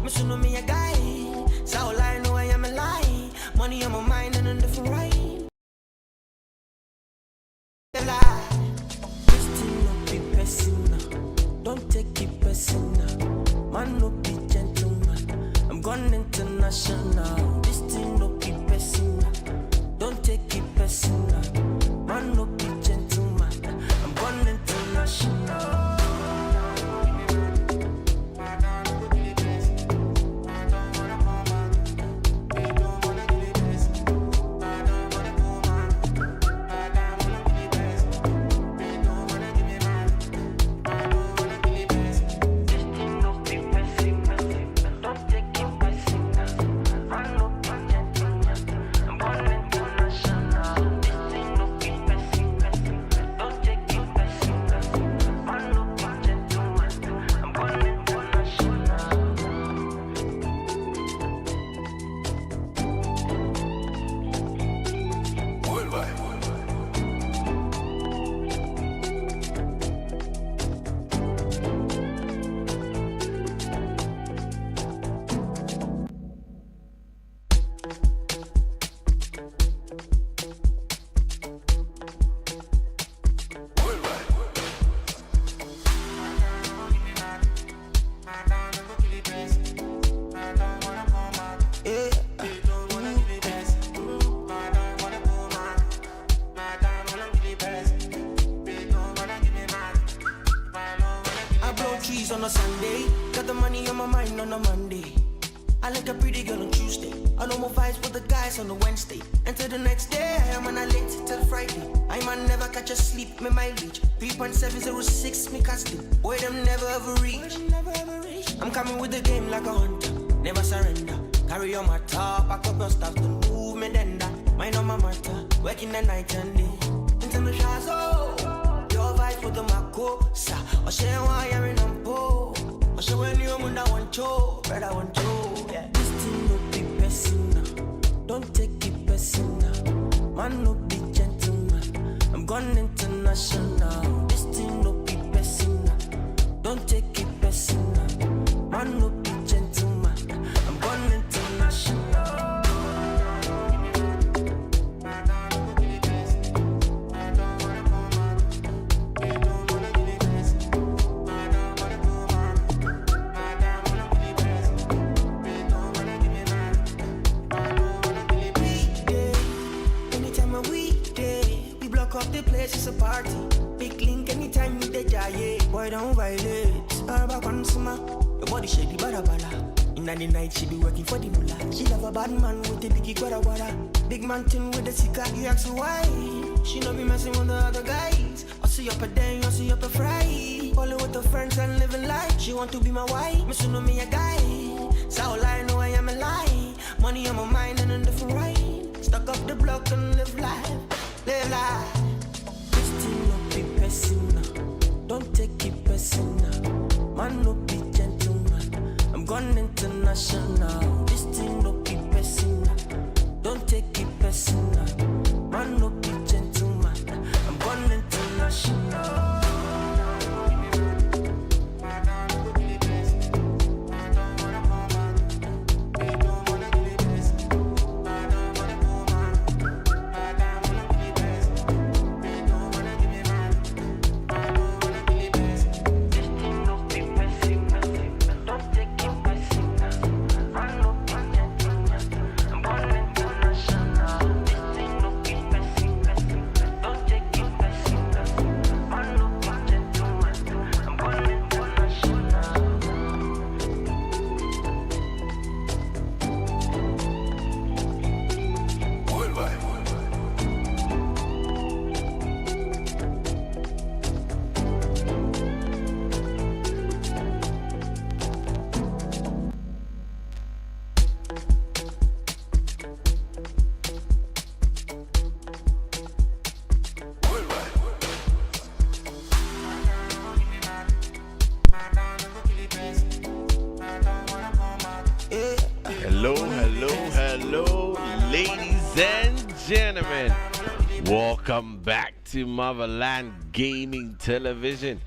Me should know me a guy. So all I know I am a lie. Money on my mind and a different right. This thing no be personal. Don't take it personal. Man no be gentleman. I'm gone international. This thing no be personal. Don't take it personal. Man no be gentleman. I'm gone international. On a Sunday, got the money on my mind on a Monday. I like a pretty girl on Tuesday. I know more vibes with the guys on the Wednesday. Until the next day, I am on a late till Friday. I man never catch a sleep, me mileage 3.706, me casting. Boy, them never ever reach. I'm coming with the game like a hunter, never surrender. Carry on my top, pack up your stuff, don't move me tender. Mind on my matter, working the night and day. Until the shots, oh, your vibes with the Mako, sa. I share why you're in a bow. I share when you're on that one show, brother one show. Yeah. This thing no be personal. Don't take it personal. Man no be gentleman. I'm gone international. This thing no be personal. Don't take it personal. Man no be gentleman. I'm gone international. Up the place, it's a party. Big link anytime you the jaye. Boy, don't violate. Araba consumer. Your body shady, bada bada. In the night, she be working for the mullah. She love a bad man with the biggie guara guara. Big mountain with the sika. You ask her why? She no be messing with the other guys. I see up a day, I see up a fry. Falling with her friends and living life. She want to be my wife. Me know me a guy. So all I know I am a lie. Money on my mind and a different right. Stuck up the block and live life. Live life. This thing no be personal. Don't take it personal. Man no be gentleman. I'm gone international. This thing no be personal. Don't take it personal. Man no be gentleman. I'm gone international. Hello, ladies and gentlemen. Welcome back to Motherland Gaming Television.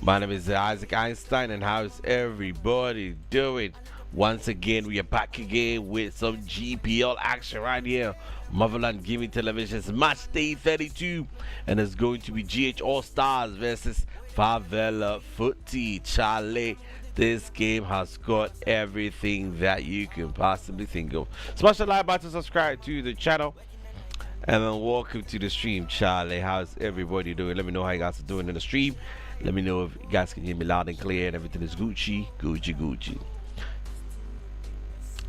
My name is Isaac Einstein, and how's everybody doing? Once again, we are back again with some GPL action right here. Motherland Gaming Television's Matchday 32, and it's going to be GH All Stars versus Favela Footy. Charlie, this game has got everything that you can possibly think of. Smash the like button, subscribe to the channel, and then welcome to the stream. Charlie, how's everybody doing? Let me know how you guys are doing in the stream. Let me know if you guys can hear me loud and clear and everything is Gucci.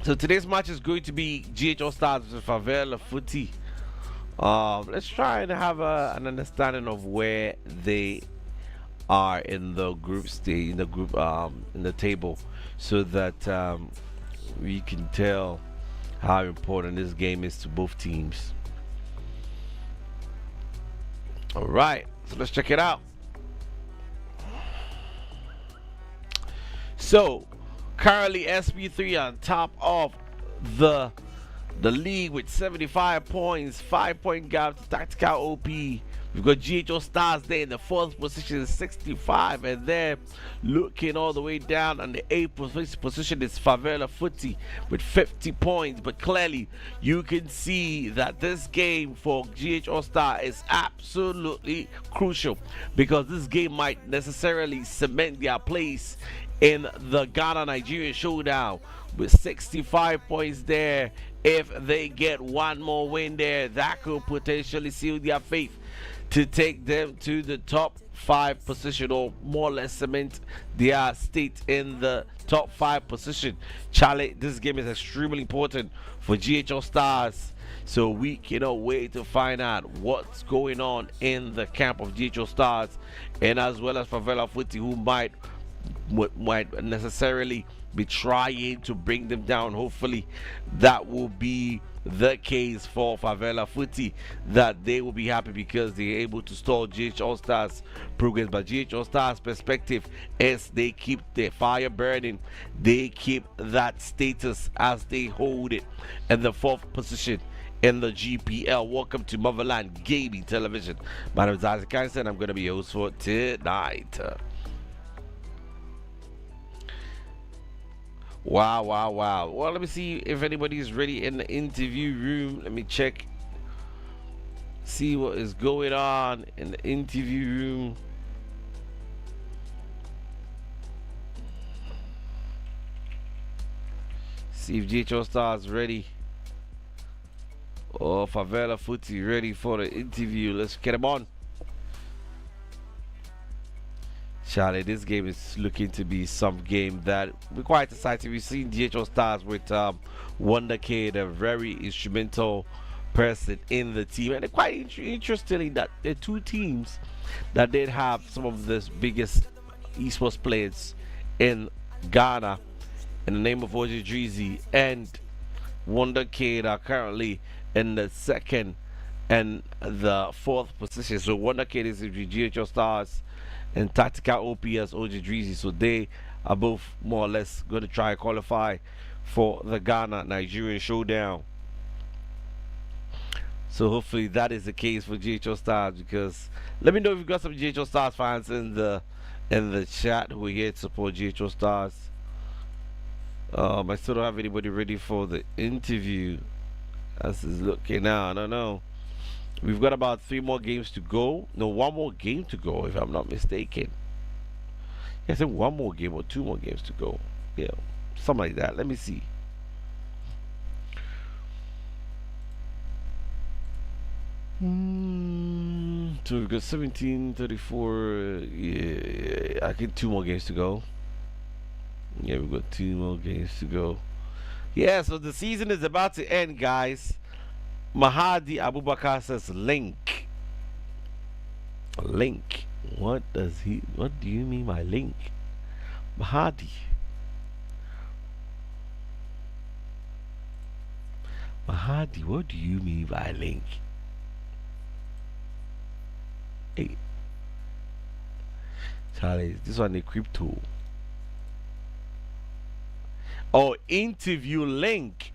So today's match is going to be GH All Stars versus Favela Footy. Let's try and have an understanding of where they are in the group stage, in the table, so that we can tell how important this game is to both teams. All right, so let's check it out. So currently SP3 on top of the league with 75 points, 5-point gap to Tactical OP. We've got GH All Stars there in the 4th position, 65, and then looking all the way down on the 8th position is Favela Footy with 50 points. But clearly you can see that this game for GH All Star is absolutely crucial, because this game might necessarily cement their place in the Ghana-Nigeria showdown with 65 points there. If they get one more win there, that could potentially seal their fate to take them to the top 5 position, or more or less cement their state in the top 5 position. Charlie, this game is extremely important for GH All Stars, so we cannot wait to find out what's going on in the camp of GH All Stars, and as well as Favela Footy, who might necessarily be trying to bring them down. Hopefully that will be the case for Favela Footy, that they will be happy because they're able to stall GH All Stars progress. But GH All Stars perspective is they keep their fire burning, they keep that status as they hold it in the 4th position in the GPL. Welcome to Motherland Gaming Television. My name is Isaac Einstein. I'm going to be your host for tonight. Wow. Well, let me see if anybody is ready in the interview room. Let me check, see what is going on in the interview room. See if GH All Stars ready, or Favela Footy ready for the interview. Let's get them on. Charlie, this game is looking to be some game that we're quite excited. We've seen GH All Stars with Wonder Kid, a very instrumental person in the team, and quite interestingly that the 2 teams that did have some of the biggest esports players in Ghana, in the name of OJ Dreezy and Wonder Kid, are currently in the 2nd and the 4th position. So Wonder Kid is with GH All Stars and Tactical OP as OJ Dreezy, so they are both more or less going to try and qualify for the Ghana-Nigerian showdown. So hopefully that is the case for GH All Stars, because let me know if you've got some GH All Stars fans in the chat who are here to support GH All Stars. I still don't have anybody ready for the interview as it's looking now. I don't know. We've got about 3 more games to go. No, 1 more game to go, if I'm not mistaken. Yeah, I think 1 more game or 2 more games to go. Yeah, something like that. Let me see. So we've got 17, 34. Yeah, I think 2 more games to go. Yeah, we've got 2 more games to go. Yeah, so the season is about to end, guys. Mahadi Abubakar says link. Link. What do you mean by link? Mahadi. Mahadi, what do you mean by link? Hey. Charlie, this one is crypto. Oh, interview link.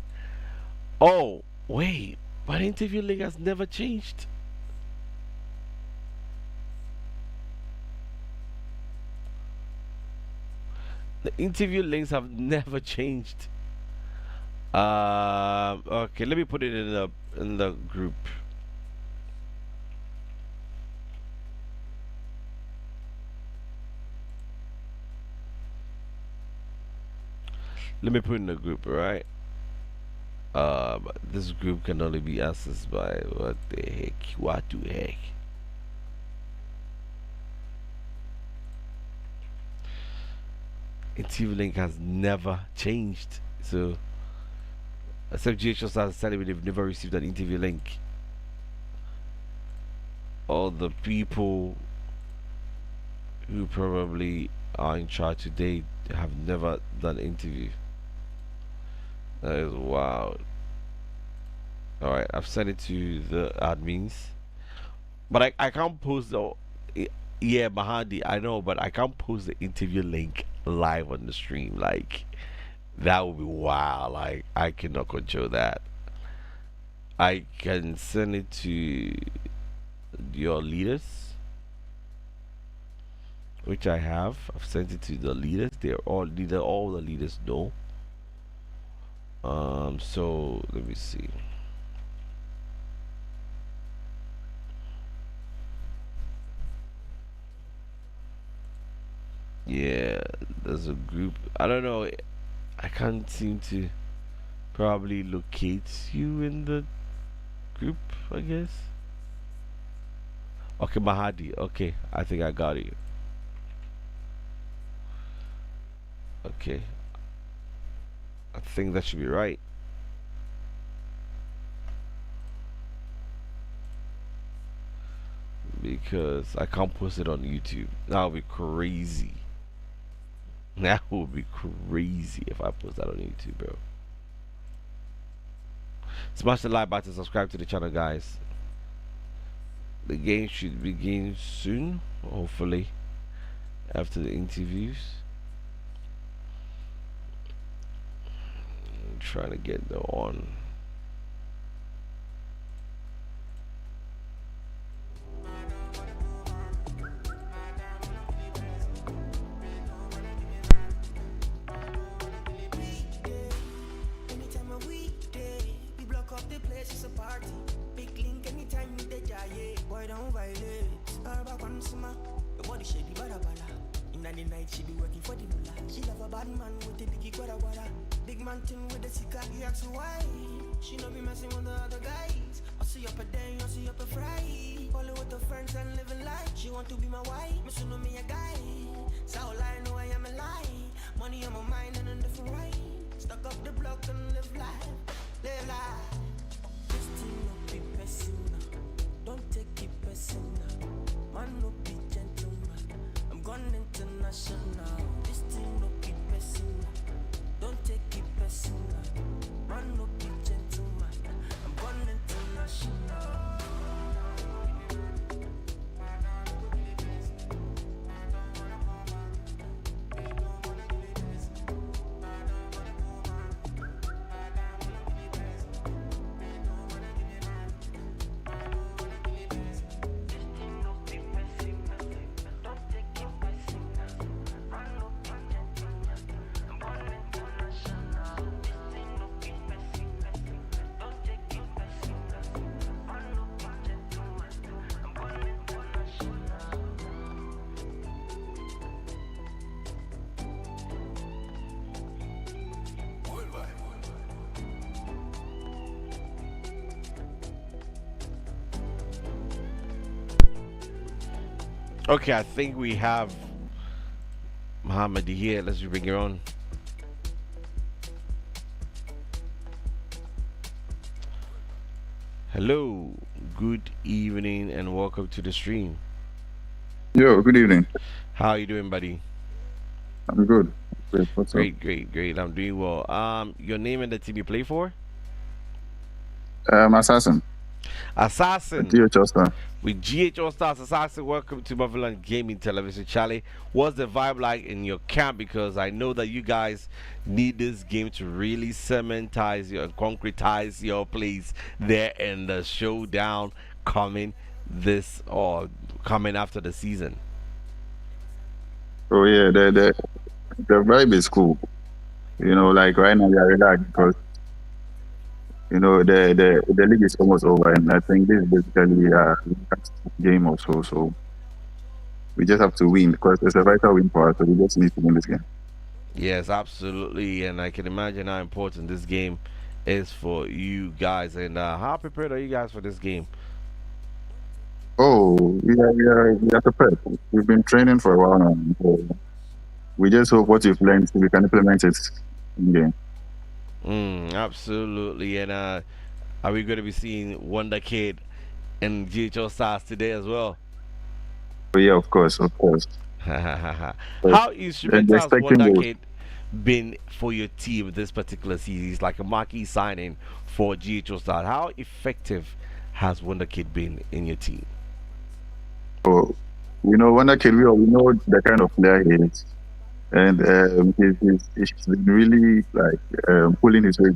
Oh, wait. But interview link has never changed. The interview links have never changed. Okay, let me put it in the group. Let me put it in the group, right? This group can only be accessed by what the heck? What the heck? Interview link has never changed. So, except GHS has telling me they've never received an interview link. All the people who probably are in charge today have never done interview. That is wild. Alright, I've sent it to the admins. But I can't post the yeah, Mahadi, I know, but I can't post the interview link live on the stream. Like that would be wild. Like I cannot control that. I can send it to your leaders, which I have. I've sent it to the leaders. They're all the leaders know. So let me see. Yeah, there's a group. I don't know. I can't seem to probably locate you in the group, I guess. Okay, Mahadi. Okay, I think I got you. Okay. I think that should be right. Because I can't post it on YouTube. That would be crazy. That would be crazy if I post that on YouTube, bro. Smash the like button, subscribe to the channel, guys. The game should begin soon, hopefully, after the interviews. I'm trying to get the on. She be working for the mullah. She love a bad man with the biggie guada guada. Big mountain with the sika, he asks why. She no be messing with the other guys. I see up a day, I see up a Friday. Follow with her friends and living life. She want to be my wife, me so know me a guy. So I know I am a lie. Money on my mind and a different right. Stuck up the block and live life. Live life. This thing no be personal. Don't take it personal. Man no be gentleman. I'm gone international. This thing no be personal. Don't take it personal. Man no be gentleman. I'm gone international. Okay, I think we have Muhammad here. Let's bring it on. Hello, good evening, and welcome to the stream. Yo, good evening. How are you doing, buddy? I'm good. Great. What's Great, up? great. I'm doing well. Your name and the team you play for? Assassin. Assassin. Ghallstar. With Ghallstar, Assassin, welcome to Motherland Gaming Television. Charlie, what's the vibe like in your camp? Because I know that you guys need this game to really cementize your and concretize your place there in the showdown coming this or coming after the season. Oh yeah, the vibe is cool. Like right now we are relaxed because the league is almost over, and I think this is basically a last game or so. So we just have to win because it's a vital win for us. So we just need to win this game. Yes, absolutely, and I can imagine how important this game is for you guys. And how prepared are you guys for this game? Oh, we are prepared. We've been training for a while now. So we just hope what we've learned we can implement it in game. Absolutely, and are we going to be seeing Wonder Kid and GHO Stars today as well? So yeah, of course, of course. But, How and instrumental has expecting Wonder goals. Kid been for your team this particular season? He's like a marquee signing for GHO Stars. How effective has Wonder Kid been in your team? So when that kid, we know the kind of player he is, and he's been really like pulling his weight.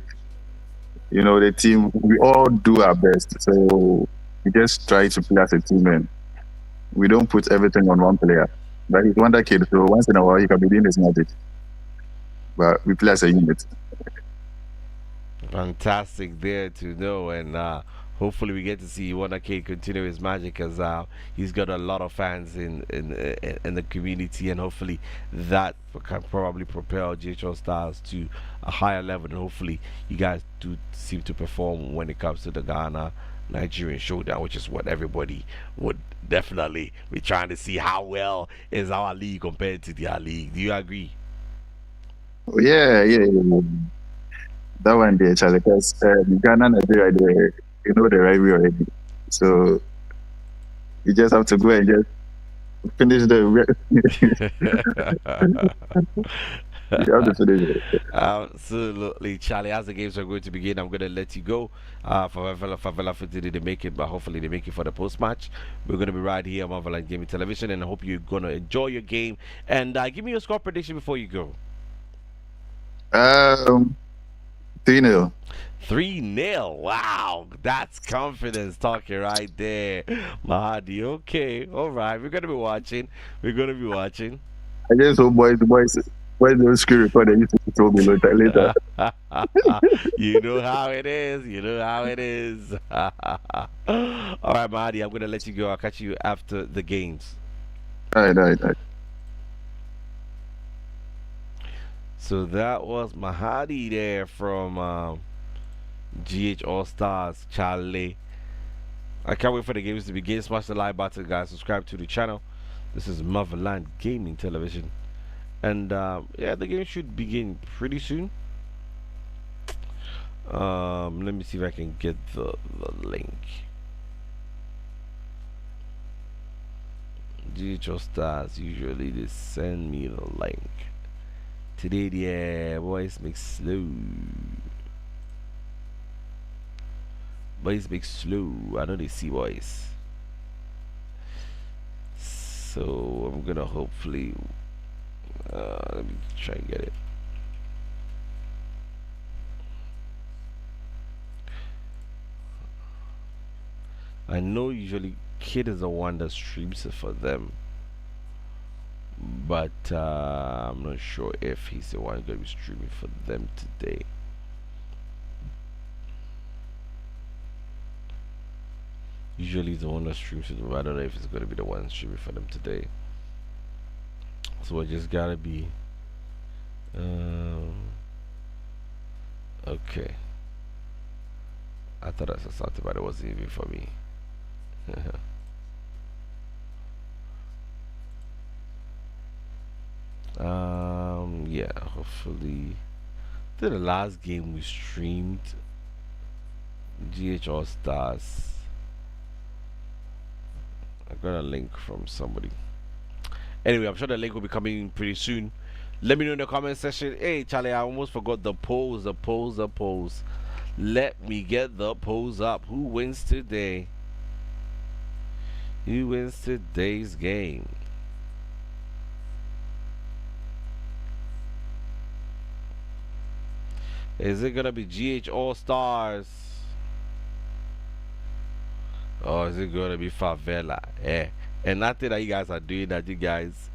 The team, we all do our best. So we just try to play as a team, and we don't put everything on one player. But he's one that kid, so once in a while he can be doing his magic. But we play as a unit. Fantastic there to know, and hopefully we get to see Wonder Kid continue his magic as he's got a lot of fans in the community, and hopefully that can probably propel GHL Stars to a higher level, and hopefully you guys do seem to perform when it comes to the Ghana Nigerian showdown, which is what everybody would definitely be trying to see. How well is our league compared to their league? Do you agree? Oh, yeah. That one there, Charlie, because Ghana, Nigeria, the rivalry already. So you just have to go and just finish the. You have to finish it. Absolutely, Charlie. As the games are going to begin, I'm going to let you go. For Favela Footy, they make it, but hopefully they make it for the post match. We're going to be right here on Marvel Gaming Television, and I hope you're going to enjoy your game. And give me your score prediction before you go. 3-0. 3-0. Wow, that's confidence talking right there, Mahadi. Okay, all right. We're going to be watching. We're going to be watching. I just hope boys don't screw record and you told me later. You know how it is. You know how it is. All right, Mahdi, I'm going to let you go. I'll catch you after the games. All right. So that was Mahadi there from GH All Stars, Charlie. I can't wait for the games to begin. Smash the like button, guys. Subscribe to the channel. This is Motherland Gaming Television. And yeah, the game should begin pretty soon. Let me see if I can get the link. GHO Stars usually they send me the link. Today, yeah, boys make slow. Boys make slow. I know they see boys. So I'm gonna hopefully let me try and get it. I know usually Kid is the one that streams it for them, but I'm not sure if he's the one going to be streaming for them today. Usually he's the one that streams it, but I don't know if it's going to be the one streaming for them today. So I just gotta be okay. I thought I saw something, but it wasn't even for me. Yeah, hopefully. The last game we streamed, GH All Stars. I got a link from somebody. Anyway, I'm sure the link will be coming pretty soon. Let me know in the comment section. Hey, Charlie, I almost forgot the polls. Let me get the polls up. Who wins today? Who wins today's game? Is it gonna be GH All Stars? Or is it gonna be Favela? And nothing that you guys are doing that you guys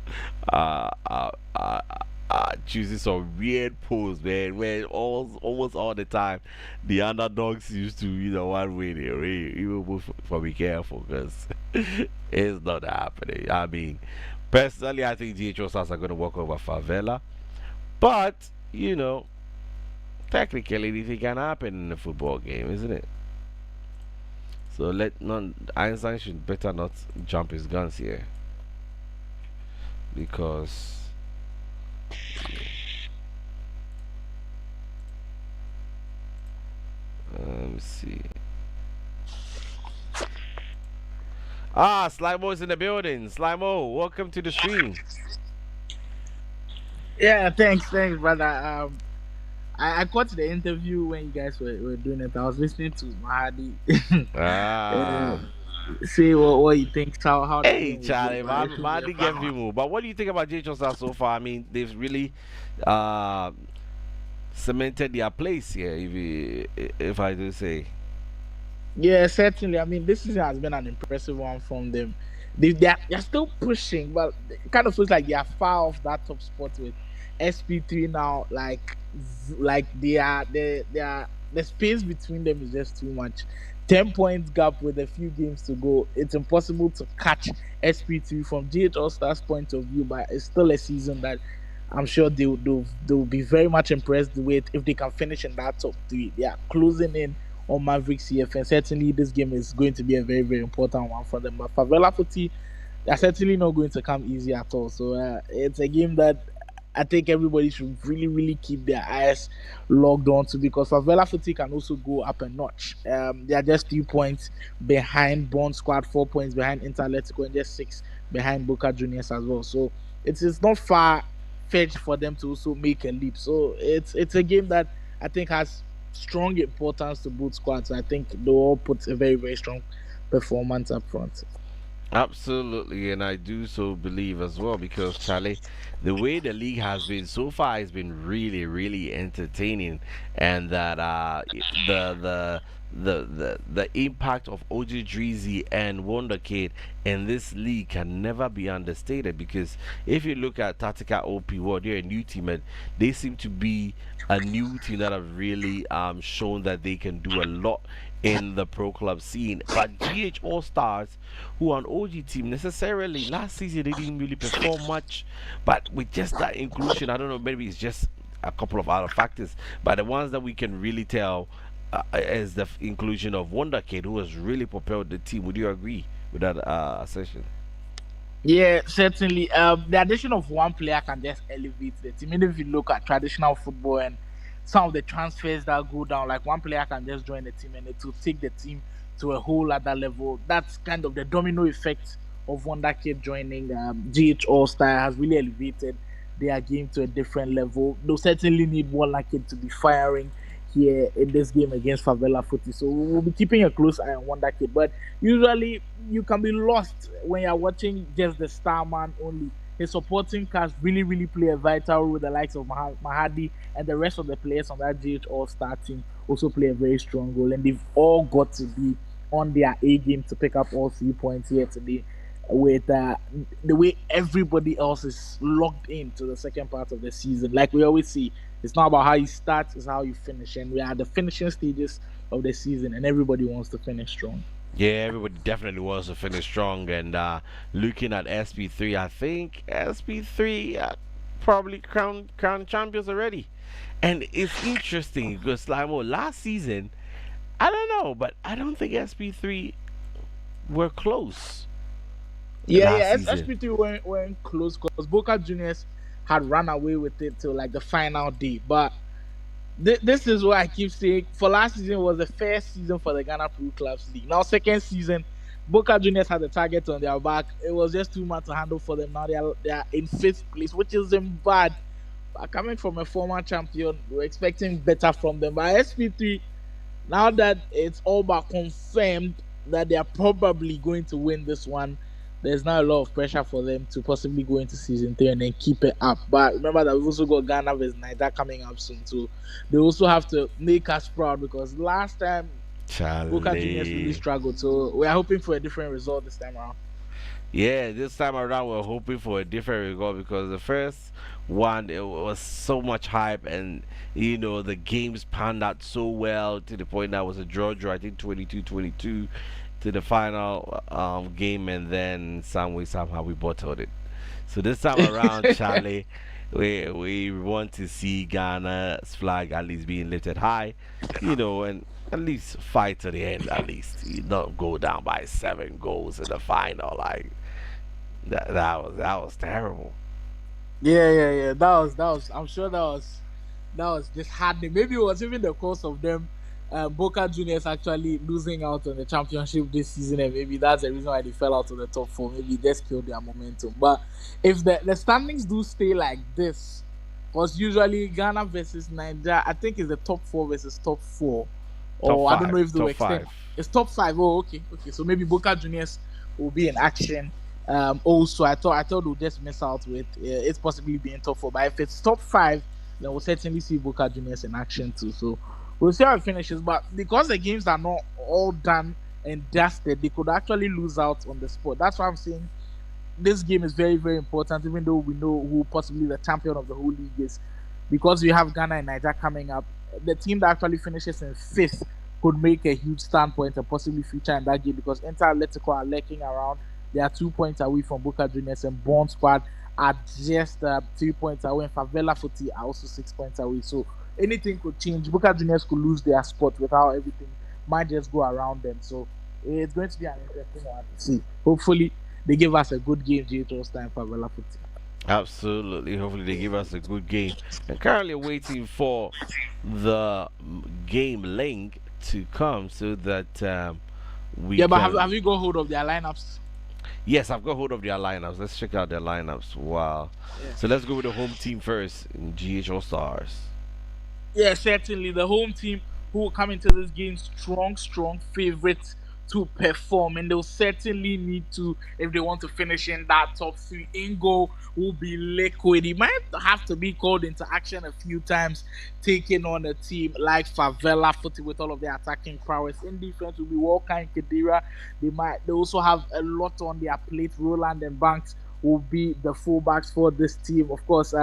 are choosing some weird pose, man. Where almost all the time the underdogs used to one way they even move for be careful because it's not happening. I mean, personally, I think GHO Stars are going to walk over Favela, but technically anything can happen in a football game, isn't it? So let none Einstein should better not jump his guns here because let me see. Slimo's in the building. Slimo, welcome to the stream. Yeah, thanks, brother. I caught the interview when you guys were doing it. I was listening to Mahadi. Ah. See what he thinks. How the Hey, game will Charlie, go, but it man, should be man, a they fun get one. people. But what do you think about JHO Stars so far? I mean, they've really uh, cemented their place here, if I do say. Yeah, certainly. I mean, this season has been an impressive one from them. They're still pushing, but it kind of feels like they are far off that top spot with SP3 now. Like they are the space between them is just too much. 10 points gap with a few games to go. It's impossible to catch SP3 from GH All Stars point of view, but it's still a season that I'm sure they'll be very much impressed with if they can finish in that top three. They are closing in on Maverick CF, and certainly this game is going to be a very, very important one for them. But Favela Footy, they're certainly not going to come easy at all. So it's a game that I think everybody should really, really keep their eyes logged on to, because Favela Footy can also go up a notch. They are just 3 points behind Bond Squad, 4 points behind Interletico, and just six behind Boca Juniors as well. So it's not far fetched for them to also make a leap. So it's a game that I think has strong importance to both squads. I think they all put a very, very strong performance up front. Absolutely, and I do so believe as well because Charlie, the way the league has been so far has been really, really entertaining, and that the impact of OG Dreezy and Wonder Kid in this league can never be understated. Because if you look at Tactica OP, well, they're a new team and they seem to be a new team that have really shown that they can do a lot in the pro club scene. But GH All Stars, who are an OG team, necessarily last season they didn't really perform much. But with just that inclusion, I don't know, maybe it's just a couple of other factors. But the ones that we can really tell is the inclusion of Wonder Kid, who has really propelled the team. Would you agree with that assertion? Yeah, certainly. The addition of one player can just elevate the team. Even if you look at traditional football and some of the transfers that go down, like one player can just join the team and it will take the team to a whole other level. That's kind of the domino effect of Wonder Kid joining. GH All Star has really elevated their game to a different level. They'll certainly need Wonder Kid to be firing here in this game against Favela Footy. So we'll be keeping a close eye on Wonder Kid. But usually you can be lost when you're watching just the star man only. His supporting cast really, really play a vital role with the likes of Mahadi, and the rest of the players on that GH All Star team also play a very strong role. And they've all got to be on their A game to pick up all 3 points here today. With the way everybody else is locked into the second part of the season, like we always see, it's not about how you start, it's how you finish. And we are at the finishing stages of the season, and everybody wants to finish strong. Yeah, everybody definitely wants to finish strong. And looking at SP3, I think SP3 probably crown champions already. And it's interesting because Limo last season, I don't know, but I don't think SP3 were close Yeah, last yeah. season. SPT weren't close because Boca Juniors had run away with it till like the final day. But this is what I keep saying. For last season was the first season for the Ghana Pro Clubs League. Now second season, Boca Juniors had the target on their back. It was just too much to handle for them. Now they are in fifth place, which isn't bad. But coming from a former champion, we're expecting better from them. But SP3, now that it's all but confirmed that they are probably going to win this one, there's now a lot of pressure for them to possibly go into season three and then keep it up. But remember that we've also got Ghana versus Niger coming up soon, so they also have to make us proud because last time Boca Juniors really Charlie. struggled. So we are hoping for a different result this time around. Yeah, this time around we're hoping for a different result because the first one it was so much hype and the games panned out so well to the point that it was a draw, I think 22-22 to the final game, and then some way somehow we bottled it. So this time around, Charlie, we want to see Ghana's flag at least being lifted high, and at least fight to the end. At least you not go down by 7 goals in the final. Like that was terrible. Yeah. That was. I'm sure that was disheartening. Maybe it was even the cause of them, Boca Juniors actually losing out on the championship this season, and maybe that's the reason why they fell out of the top four. Maybe they just killed their momentum. But if the standings do stay like this, because usually Ghana versus Nigeria, I think is the top four versus top four, Top or I don't know five, if they will top extend. five. It's top five. Oh, okay. So maybe Boca Juniors will be in action. Also, I thought we'll just miss out with it's possibly being top four. But if it's top five, then we'll certainly see Boca Juniors in action too. So we'll see how it finishes. But because the games are not all done and dusted, they could actually lose out on the spot. That's why I'm saying this game is very, very important, even though we know who possibly the champion of the whole league is. Because we have Ghana and Nigeria coming up, the team that actually finishes in fifth could make a huge standpoint and possibly feature in that game because Inter Atletico are lurking around. They are 2 points away from Boca Juniors, and Bond Squad are just 3 points away, and Favela Footy are also 6 points away. So anything could change. Boca Juniors could lose their spot without everything might just go around them. So it's going to be an interesting one to see. Hopefully, they give us a good game, Ghallstar and Favela Footy. Absolutely. Hopefully they give us a good game. And currently waiting for the game link to come so that we Yeah, but can. have you got hold of their lineups? Yes, I've got hold of their lineups. Let's check out their lineups. Wow. Yeah. So let's go with the home team first in GHO Stars. Yeah, certainly the home team who will come into this game strong favorites to perform, and they'll certainly need to if they want to finish in that top three. In goal will be liquid. He might have to be called into action a few times, taking on a team like Favela Footy with all of their attacking prowess. In defense will be Walker and Kedira. They also have a lot on their plate. Roland and Banks will be the fullbacks for this team. Of course,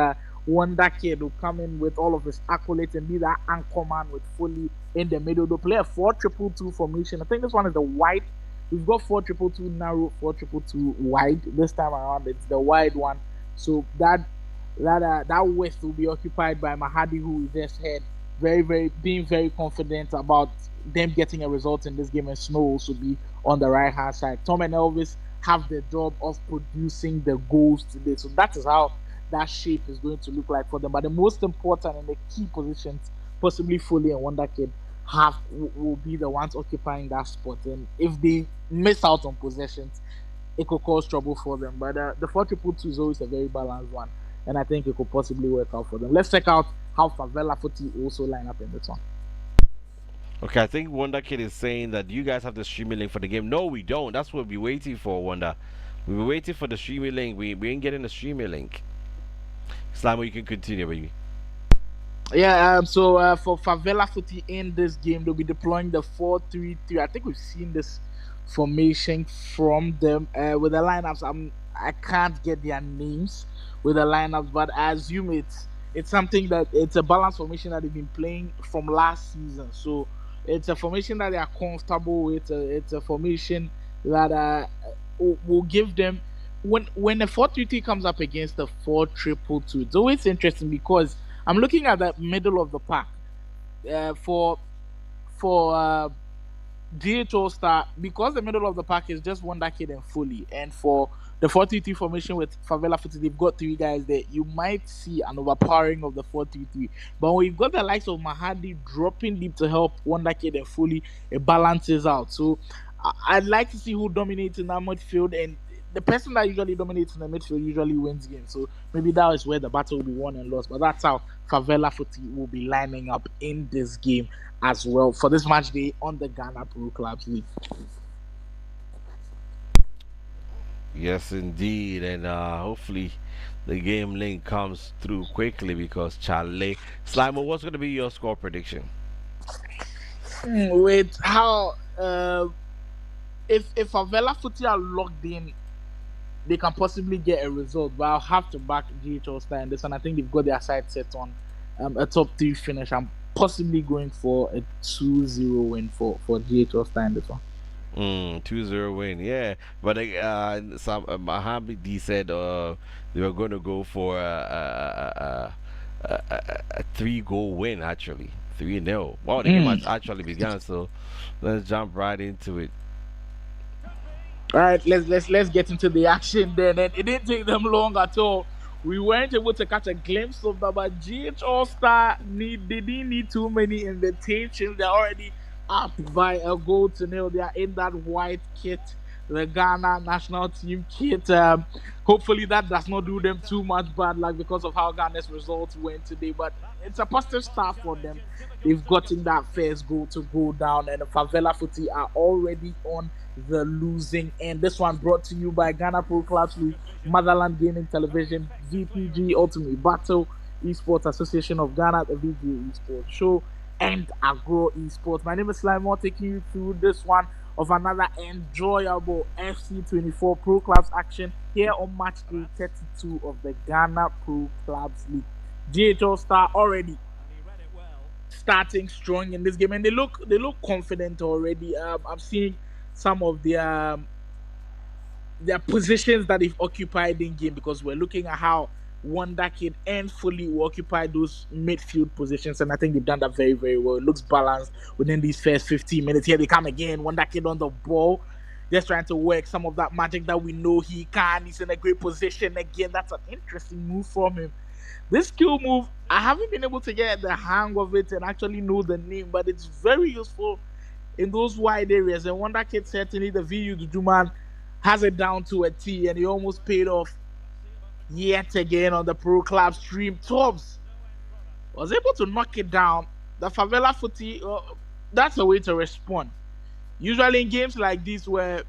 Wonder Kid will come in with all of his accolades and be that anchor man with Foley in the middle. They'll play a 4-2-2 formation. I think this one is the wide. We've got 4-2-2 narrow, 4-2-2 wide. This time around, it's the wide one. So that width will be occupied by Mahadi, who we just had being very confident about them getting a result in this game, and Snow will also be on the right hand side. Tom and Elvis have the job of producing the goals today. So that is how that shape is going to look like for them. But the most important and the key positions, possibly Foley and Wonder Kid, will be the ones occupying that spot. And if they miss out on possessions, it could cause trouble for them. But the 4-2-2 is always a very balanced one, and I think it could possibly work out for them. Let's check out how Favela Footy also line up in this one. Okay, I think Wonder Kid is saying that you guys have the streaming link for the game. No, we don't. That's what we're waiting for, Wonder. We were waiting for the streaming link. We ain't getting the streaming link. Slimo, you can continue, baby. Yeah, so for Favela Footy in this game, they'll be deploying the 4-3-3. I think we've seen this formation from them with the lineups. I can't get their names with the lineups, but I assume it's something that it's a balanced formation that they've been playing from last season. So it's a formation that they are comfortable with. It's a formation that will give them when the 4-3-3 comes up against the 4-2-2. It's always interesting because I'm looking at the middle of the pack for Ghallstar, because the middle of the pack is just Wonder Kid and Foley, and for the 4-3-3 formation with Favela Footy, they've got three guys there. You might see an overpowering of the 4-3-3, but when you've got the likes of Mahadi dropping deep to help Wonder Kid and Foley, it balances out. So I'd like to see who dominates in that midfield, and the person that usually dominates in the midfield usually wins games. So maybe that is where the battle will be won and lost. But that's how Favela Footy will be lining up in this game as well for this match day on the Ghana Pro Clubs League. Yes, indeed. And hopefully the game link comes through quickly because Charlie. Slimo, what's going to be your score prediction? With how if Favela Footy are locked in they can possibly get a result, but I'll have to back GHL Star in this, and I think they've got their side set on a top 3 finish. I'm possibly going for a 2-0 win for GHL Star in this one. 2-0 win, yeah. But some Mohammed D said they were going to go for a 3-goal win, actually. 3-0. Wow, the game has actually begun, so let's jump right into it. All right, let's get into the action then. And it didn't take them long at all. We weren't able to catch a glimpse of that, but GH All Star they didn't need too many invitations. They're already up by a 0-0. They are in that white kit, the Ghana national team kit. Hopefully that does not do them too much bad luck because of how Ghana's results went today. But it's a positive start for them. They've gotten that first goal to go down, and the Favela Footy are already on the losing end. This one brought to you by Ghana Pro Clubs League, Motherland Gaming Television, VPG Ultimate Battle, Esports Association of Ghana, the VG Esports Show, and Agro Esports. My name is Slimore, taking you through this one of another enjoyable FC24 Pro Clubs action here on Matchday 32 of the Ghana Pro Clubs League. GHL Star already starting strong in this game, and they look confident already. I'm seeing some of their positions that they've occupied in game, because we're looking at how Wonder Kid and Fully will occupy those midfield positions, and I think they've done that very, very well. It looks balanced within these first 15 minutes. Here they come again. Wonder Kid on the ball, just trying to work some of that magic that we know he can. He's in a great position again. That's an interesting move from him. This skill move, I haven't been able to get the hang of it and actually know the name, but it's very useful in those wide areas. And Wonder Kid, certainly the VU Duduman has it down to a T, and he almost paid off yet again on the Pro Club stream. Tobbs was able to knock it down. The Favela Footy, that's a way to respond. Usually in games like this where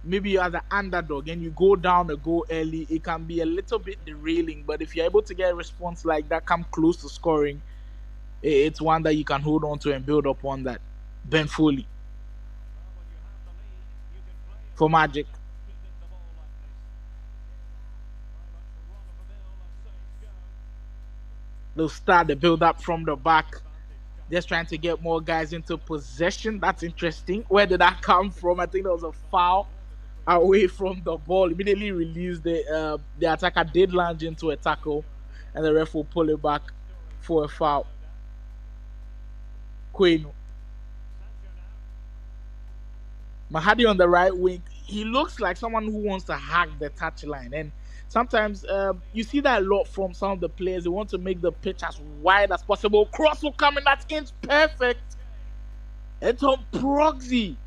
maybe you are the underdog and you go down a goal early, it can be a little bit derailing. But if you're able to get a response like that, come close to scoring, it's one that you can hold on to and build upon that. Ben Foley for Magic. They'll start the build up from the back, just trying to get more guys into possession. That's interesting. Where did that come from? I think there was a foul away from the ball. Immediately released the attacker did lunge into a tackle, and the ref will pull it back for a foul. Queen Mahadi on the right wing. He looks like someone who wants to hack the touchline, and sometimes you see that a lot from some of the players. They want to make the pitch as wide as possible. Cross will come in, that's inch perfect. And Tom Proxy.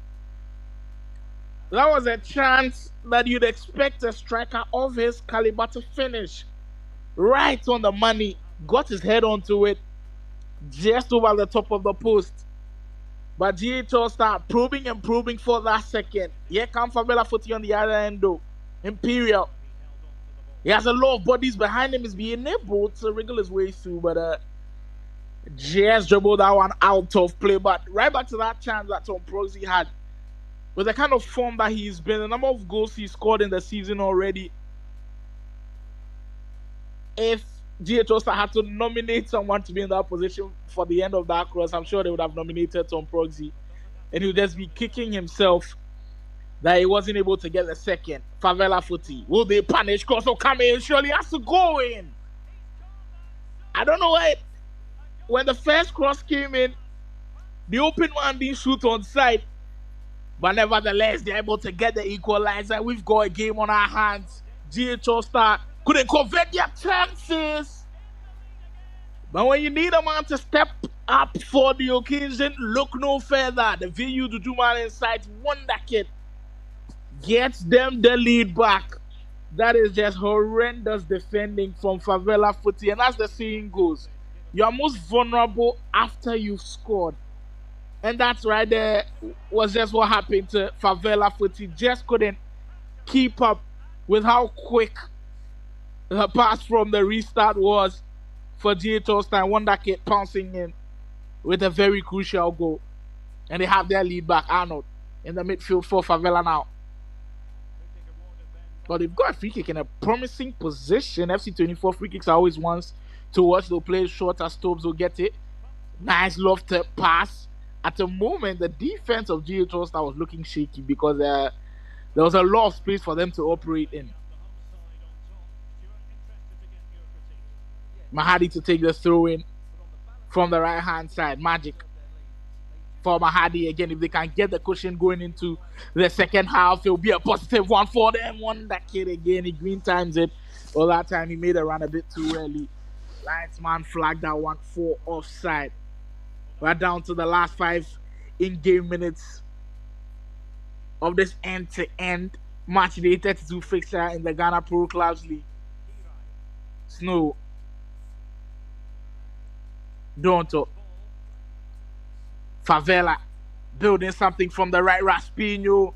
That was a chance that you'd expect a striker of his caliber to finish. Right on the money. Got his head onto it. Just over the top of the post. But GHL start probing and probing for that second. Here comes Favela Footy on the other end though. Imperial. He has a lot of bodies behind him. He's being able to wriggle his way through, but just dribbled that one out of play. But right back to that chance that Tom Proxy had. With the kind of form that he's been, the number of goals he scored in the season already. If GHO Star had to nominate someone to be in that position for the end of that cross, I'm sure they would have nominated Tom Proxy. And he would just be kicking himself that he wasn't able to get the second. Favela Footy. Will they punish? Cross will come in. Surely has to go in. I don't know why. When the first cross came in, the open one didn't shoot on side. But nevertheless, they're able to get the equalizer. We've got a game on our hands. GHO Star couldn't convert their chances. But when you need a man to step up for the occasion, look no further. The VU to do man inside Wonder Kid gets them the lead back. That is just horrendous defending from Favela Footy. And as the saying goes, you're most vulnerable after you've scored. And that's right there was just what happened to Favela Footy. Just couldn't keep up with how quick the pass from the restart was for GHO Star. Wonder Kid pouncing in with a very crucial goal. And they have their lead back. Arnold in the midfield for Favela now. But they've got a free kick in a promising position. FC24 free kicks are always ones to watch. They'll play short as Stobbs will get it. Nice lofted pass. At the moment, the defense of GH All-Star was looking shaky because there was a lot of space for them to operate in. Mahadi to take the throw in from the right-hand side. Magic for Mahadi again. If they can get the cushion going into the second half, it'll be a positive one for them. One that kid again. He green times it. Well, that time he made a run a bit too early. Linesman flagged that one for offside. We're down to the last 5 in-game minutes of this end-to-end Matchday 32 fixture in the Ghana Pro Clubs League. Snow. Donto. Favela building something from the right. Raspinho.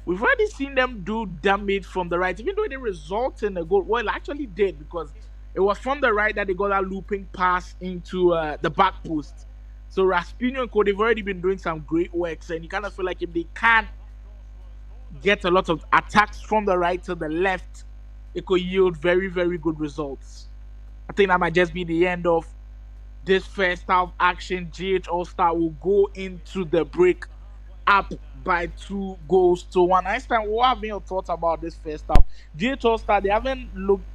We've already seen them do damage from the right, even though it didn't result in a goal. Well, it actually did, because it was from the right that they got that looping pass into the back post. So Raspinho and Co, they've already been doing some great works, and you kind of feel like if they can get a lot of attacks from the right to the left, it could yield very, very good results. I think that might just be the end of this first half action. GH All-Star will go into the break up by 2 goals to 1. Einstein, what have been your thoughts about this first half? GH All-Star, they haven't looked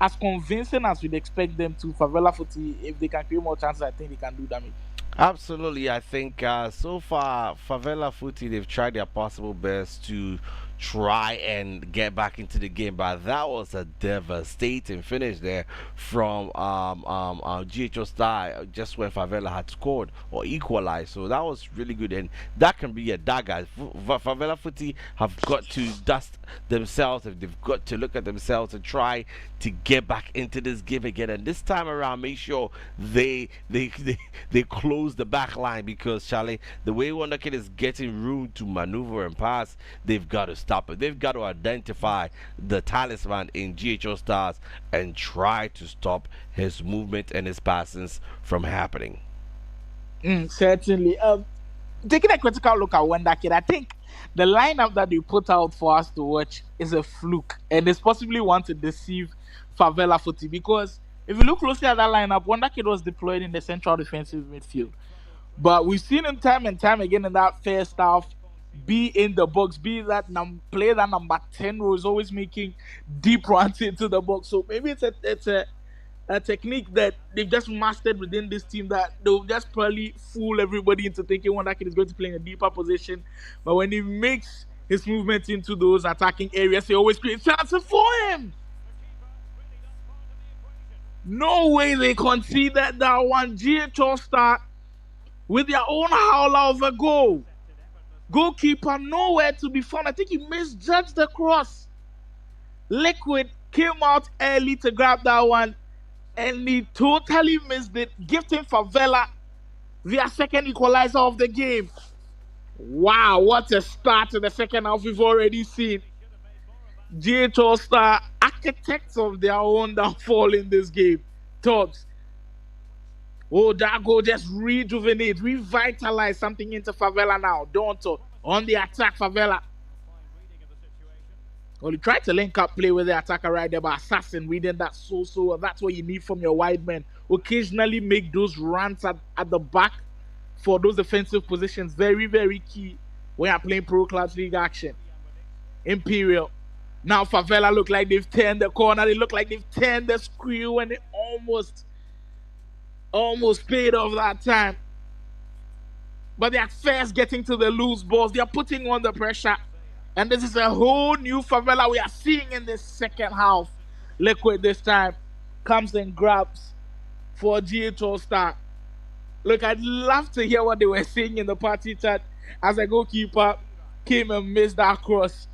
as convincing as we'd expect them to. Favela Footy, if they can create more chances, I think they can do damage. Absolutely, I think so far Favela Footy, they've tried their possible best to try and get back into the game, but that was a devastating finish there from GHO Star just when Favela had scored or equalized. So that was really good, and that can be a dagger. Favela Footy have got to dust themselves, they've got to look at themselves and try to get back into this game again, and this time around make sure they close the back line, because Charlie, the way Wonder Kid is getting room to maneuver and pass, they've got to stop it. They've got to identify the talisman in GHO Stars and try to stop his movement and his passes from happening. Certainly. Taking a critical look at Wonder Kid, I think the lineup that they put out for us to watch is a fluke, and it's possibly one to deceive Favela Footy, because if you look closely at that lineup, Wonder Kid was deployed in the central defensive midfield. But we've seen him time and time again in that first half be in the box, be that play that number 10 role, is always making deep runs into the box. So maybe it's a technique that they've just mastered within this team, that they'll just probably fool everybody into thinking Wonder Kid is going to play in a deeper position. But when he makes his movements into those attacking areas, he always creates chances for him. No way they conceded that one. GH All-Star with their own howler of a goal. Goalkeeper nowhere to be found. I think he misjudged the cross. Liquid came out early to grab that one, and he totally missed it, gifting Favela their second equalizer of the game. Wow, what a start to the second half we've already seen. GH All-Star, architects of their own downfall in this game. Tops. Oh, that goal just revitalize something into Favela now. Donto on the attack, Favela. Well, he tried to link up play with the attacker right there, but Assassin reading that so. That's what you need from your wide men. Occasionally make those runs at the back for those defensive positions. Very, very key when you're playing Pro Clubs League action. Imperial. Now Favela look like they've turned the corner. They look like they've turned the screw, and it almost paid off that time. But they're first getting to the loose balls. They're putting on the pressure. And this is a whole new Favela we are seeing in this second half. Liquid this time comes and grabs for GH All-Star. Look, I'd love to hear what they were saying in the party chat as a goalkeeper came and missed that cross.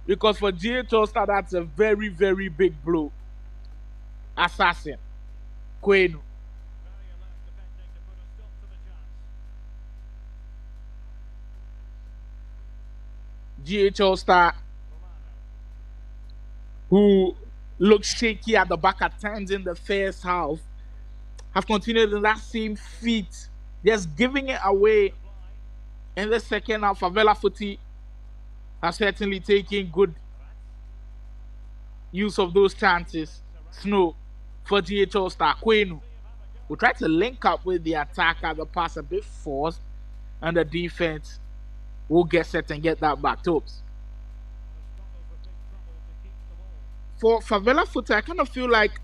Because for GH All-Star, that's a very, very big blow. Assassin. Quenu. GH All-Star, who looked shaky at the back at times in the first half, have continued in that same feat, just giving it away in the second half. Favela Footy have certainly taken good use of those chances. Snow for GHO star Quenu will try to link up with the attacker. The pass a bit forced, and the defense will get set and get that back. Topes. For Favela Footy, I kind of feel like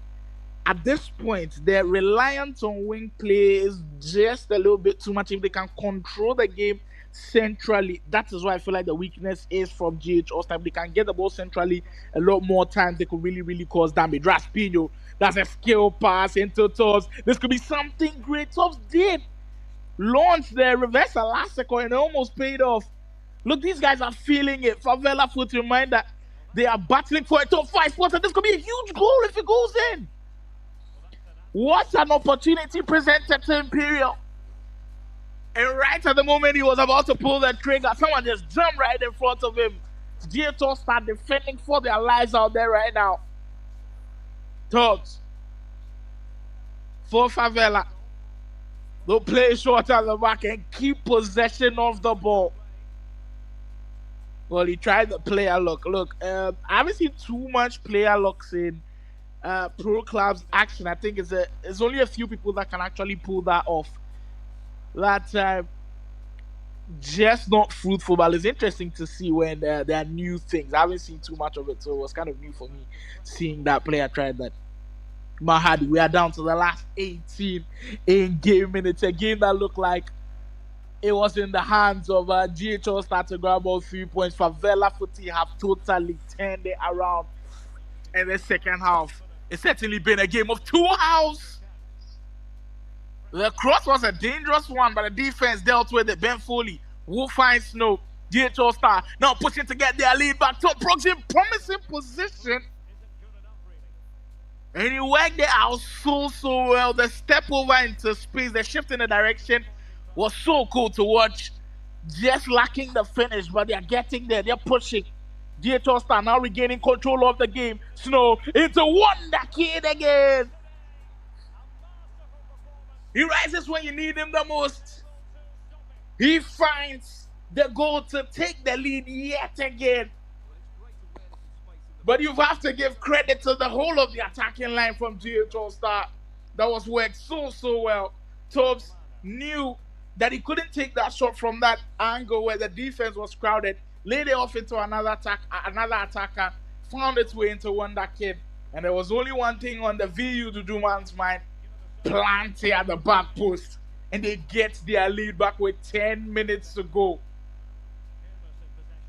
at this point, their reliance on wing play is just a little bit too much. If they can control the game centrally, that is why I feel like the weakness is from GH All-Star. If they can get the ball centrally a lot more times, they could really, really cause damage. Raspino, that's a skill pass into Tops. This could be something great. Tops did launch the reversal last second and it almost paid off. Look, these guys are feeling it. Favela Footy remind that they are battling for a top 5 spot, and this could be a huge goal if it goes in. What an opportunity presented to Imperial. And right at the moment he was about to pull the trigger, someone just jumped right in front of him. GHO start defending for their lives out there right now. Tubbs. For Favela. They'll play short at the back and keep possession of the ball. Well, he tried the player look. Look, I haven't seen too much player looks in pro clubs action. I think it's only a few people that can actually pull that off. That just not fruitful, but it's interesting to see when there are new things. I haven't seen too much of it, so it was kind of new for me seeing that player try that. Mahadi, we are down to the last 18 in-game minutes. A game that looked like it was in the hands of GHO start to grab all 3 points. Favela Footy have totally turned it around in the second half. It's certainly been a game of two halves. The cross was a dangerous one, but the defense dealt with it. Ben Foley will find Snow. GHO Star now pushing to get their lead back. Top Brooks in promising position. And he worked it out so well. The step over into space, the shift in the direction was so cool to watch. Just lacking the finish, but they're getting there. They're pushing. GHO Star now regaining control of the game. Snow into Wonder Kid again. He rises when you need him the most. He finds the goal to take the lead yet again. But you have to give credit to the whole of the attacking line from GHO Star. That was worked so well. Tubbs knew that he couldn't take that shot from that angle where the defense was crowded. Laid it off into another attacker. Found its way into Wonder Kid. And there was only one thing on the VU to do man's mind. Plant it at the back post. And they get their lead back with 10 minutes to go.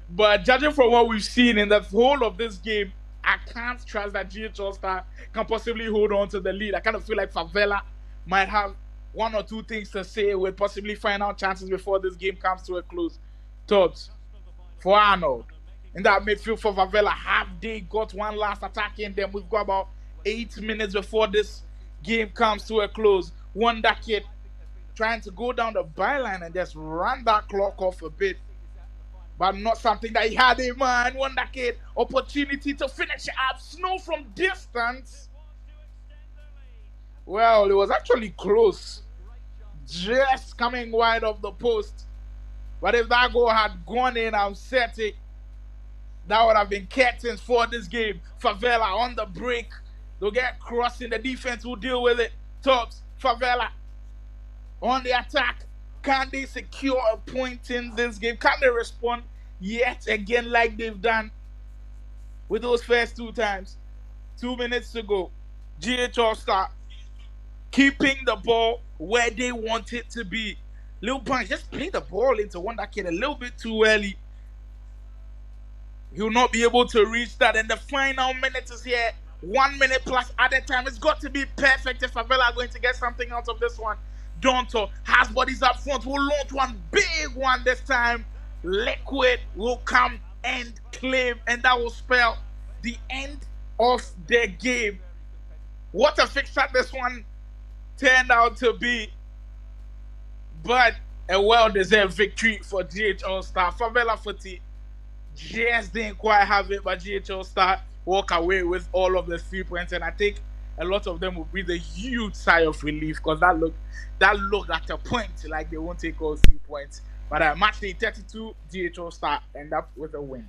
But judging from what we've seen in the whole of this game, I can't trust that GHO Star can possibly hold on to the lead. I kind of feel like Favela might have one or two things to say with possibly final chances before this game comes to a close. Tubbs for Arnold. In that midfield for Favela, have they got one last attack in them? We've got about 8 minutes before this game comes to a close. Wonder Kid trying to go down the byline and just run that clock off a bit. But not something that he had in mind. Wonder Kid, opportunity to finish it up. Snow from distance. Well, it was actually close. Just coming wide of the post. But if that goal had gone in, I'm certain that would have been curtains for this game. Favela on the break. They'll get crossing. The defense will deal with it. Tubbs, Favela on the attack. Can they secure a point in this game? Can they respond yet again like they've done with those first 2 times? 2 minutes to go. GHO Star keeping the ball where they want it to be. Lil Punch just played the ball into Wonder Kid a little bit too early. He'll not be able to reach that. And the final minute is here. 1 minute plus added time. It's got to be perfect if Favela are going to get something out of this one. Donto has bodies up front. Will launch one big one this time. Liquid will come and claim, and that will spell the end of the game. What a fixture this one turned out to be. But a well-deserved victory for GHO Star. Favela Footy just didn't quite have it, but GHO Star walk away with all of the 3 points, and I think a lot of them will breathe a huge sigh of relief because that looked at a point like they won't take all 3 points. But Matchday 32, GHO Star end up with a win.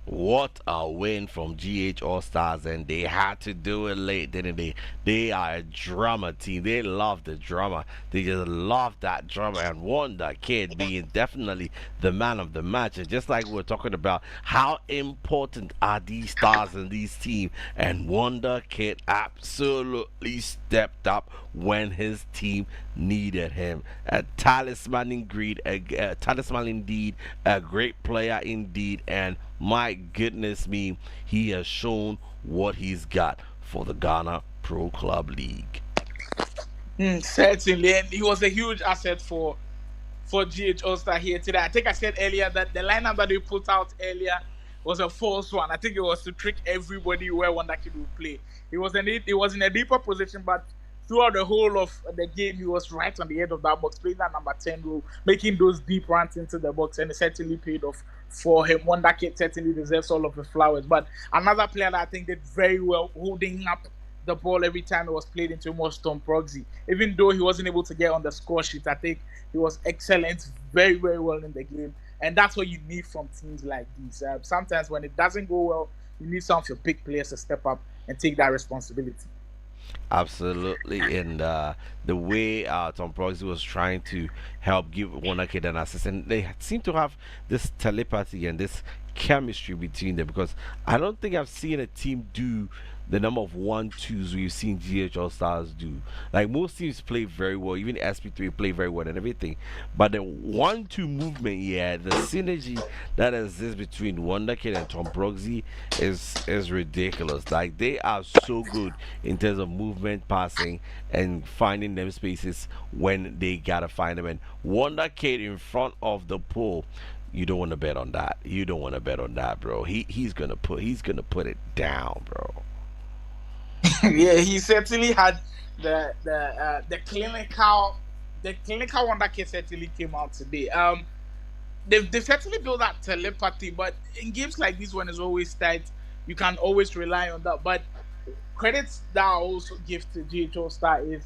What a win from GH All Stars, and they had to do it late, didn't they? They are a drama team. They love the drama. They just love that drama, and Wonder Kid being definitely the man of the match. And just like we were talking about, how important are these stars in these teams? And Wonder Kid absolutely stepped up when his team needed him. A talisman indeed, a talisman indeed, a great player indeed, and my goodness me, he has shown what he's got for the Ghana Pro Club League. Certainly, and he was a huge asset for GH All-Star here today. I think I said earlier that the lineup that they put out earlier was a false one. I think it was to trick everybody where Wonder Kid would play. He was in a deeper position, but throughout the whole of the game, he was right on the edge of that box, playing that number 10 role, making those deep runs into the box, and it certainly paid off for him. Wonder Kid certainly deserves all of the flowers. But another player that I think did very well holding up the ball every time it was played into him was Tom Proxy. Even though he wasn't able to get on the score sheet, I think he was excellent, very, very well in the game. And that's what you need from teams like these. Sometimes when it doesn't go well, you need some of your big players to step up and take that responsibility. Absolutely, and the way Tom Proxy was trying to help give Wonder Kid an assist, and they seem to have this telepathy and this chemistry between them, because I don't think I've seen a team do the number of 1-2s we've seen GH All Stars do. Like, most teams play very well, even SP3 play very well and everything. But the 1-2 movement, yeah, the synergy that exists between Wonder Kid and Tom Proxy is ridiculous. Like, they are so good in terms of movement, passing, and finding them spaces when they gotta find them. And Wonder Kid in front of the pole, you don't want to bet on that. You don't want to bet on that, bro. He's gonna put it down, bro. Yeah, he certainly had the clinical Wonder Kid certainly came out today. They've certainly built that telepathy, but in games like this, when it's always tight, you can always rely on that. But credits that I also give to GHO Star is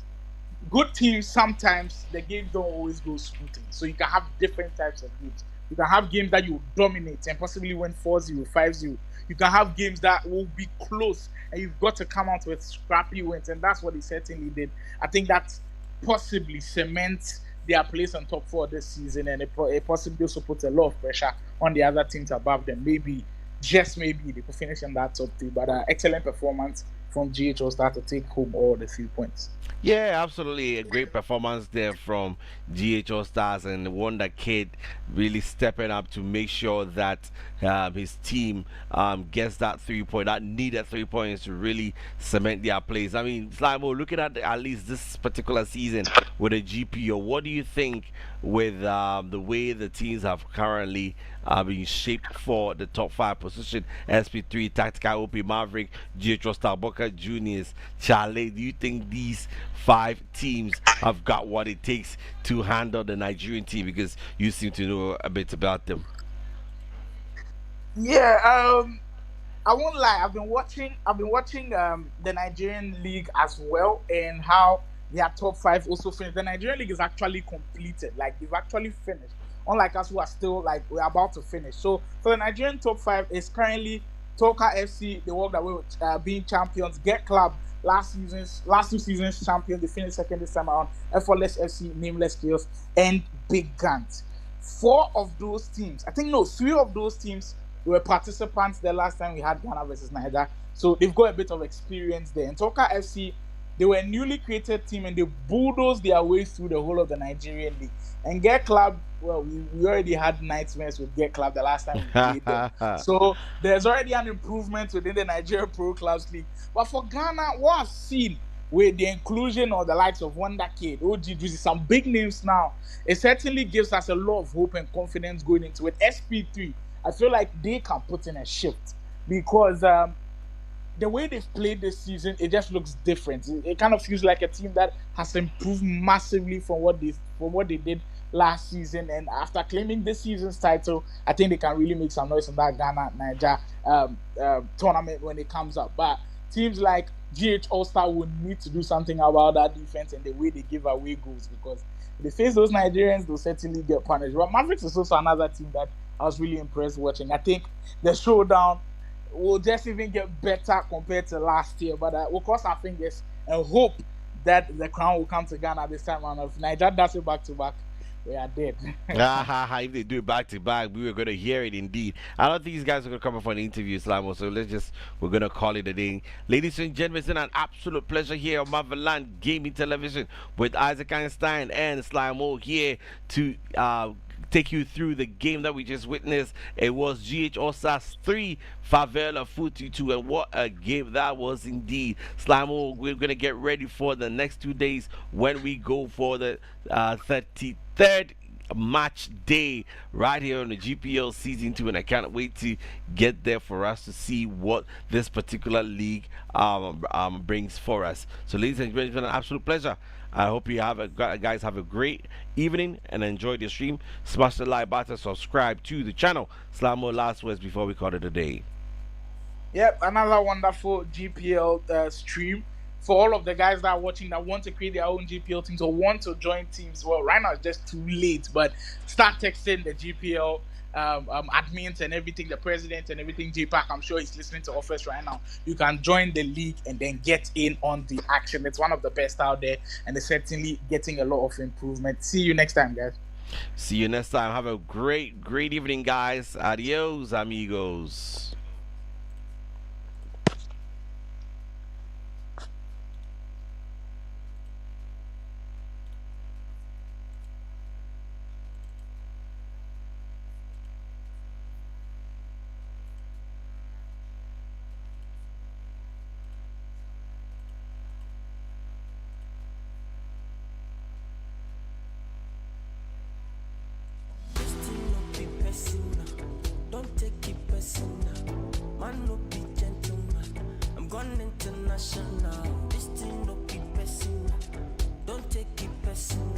good teams. Sometimes the games don't always go smoothly, so you can have different types of games. You can have games that you dominate and possibly win 4-0, 5-0. You can have games that will be close and you've got to come out with scrappy wins, and that's what he certainly did. I think that possibly cements their place on top four this season, and it possibly also puts a lot of pressure on the other teams above them. Maybe, just maybe, they could finish in that top three, but excellent performance from GHO Star to take home all the 3 points. Yeah, absolutely. A great performance there from GHO Stars, and Wonder Kid really stepping up to make sure that his team gets that 3 point, that needed 3 points to really cement their place. I mean, Slimo, looking at least this particular season with a GPO, what do you think with the way the teams have currently been shaped for the top five position? SP3, Tactical OP, Maverick, GHO Star, Boca Juniors, Charlie. Do you think these five teams have got what it takes to handle the Nigerian team? Because you seem to know a bit about them. Yeah, I won't lie. I've been watching the Nigerian league as well, and how their top five also finished. The Nigerian league is actually completed. Like, they've actually finished. Unlike us, who are still, like, we're about to finish. So for the Nigerian top five is currently Toka FC. They walked away with being champions. Get Club, last 2 seasons champions. They finished second this time around. Effortless FC, Nameless Chaos, and Big Guns. Four of those teams, I think, no, three of those teams were participants the last time we had Ghana versus Niger. So they've got a bit of experience there. And Toka FC, they were a newly created team, and they bulldozed their way through the whole of the Nigerian league. And Get Club, well, we already had nightmares with Get Club the last time we played them. So there's already an improvement within the Nigerian Pro Clubs League. But for Ghana, what I've seen with the inclusion of the likes of Wonder Kid, OG Drizzy, some big names now, it certainly gives us a lot of hope and confidence going into it. SP3, I feel like they can put in a shift, because the way they've played this season, it just looks different. It kind of feels like a team that has improved massively from what they did last season. And after claiming this season's title, I think they can really make some noise in that Ghana Niger tournament when it comes up. But teams like GH All Star will need to do something about that defense and the way they give away goals, because if they face those Nigerians, they'll certainly get punished. But Mavericks is also another team that I was really impressed watching. I think the showdown will just even get better compared to last year. But we'll cross our fingers and hope that the crown will come to Ghana this time around. If Nigeria does it back to back, we are dead. If they do it back to back, we were going to hear it indeed. I don't think these guys are going to come up for an interview, Slimo. So we're going to call it a day. Ladies and gentlemen, it's been an absolute pleasure here on Marveland Gaming Television with Isaac Einstein and Slimo here to take you through the game that we just witnessed. It was GH Osas 3, Favela Footy 2, and what a game that was indeed. Slimo, we're going to get ready for the next 2 days when we go for the 33rd match day right here on the GPL season 2, and I can't wait to get there for us to see what this particular league brings for us. So ladies and gentlemen, it's been an absolute pleasure. I hope you guys have a great evening and enjoy the stream. Smash the like button, subscribe to the channel. Slamo, last words before we call it a day. Yep, another wonderful GPL stream. For all of the guys that are watching that want to create their own GPL teams or want to join teams, well, right now it's just too late, but start texting the GPL admins and everything, the president and everything, JPAC. I'm sure he's listening to Office right now. You can join the league and then get in on the action. It's one of the best out there, and it's certainly getting a lot of improvement. See you next time, guys. See you next time. Have a great evening, guys. Adios, amigos. Don't take it personal. Man, no be gentleman. I'm gone international. This thing no be personal. Don't take it personal.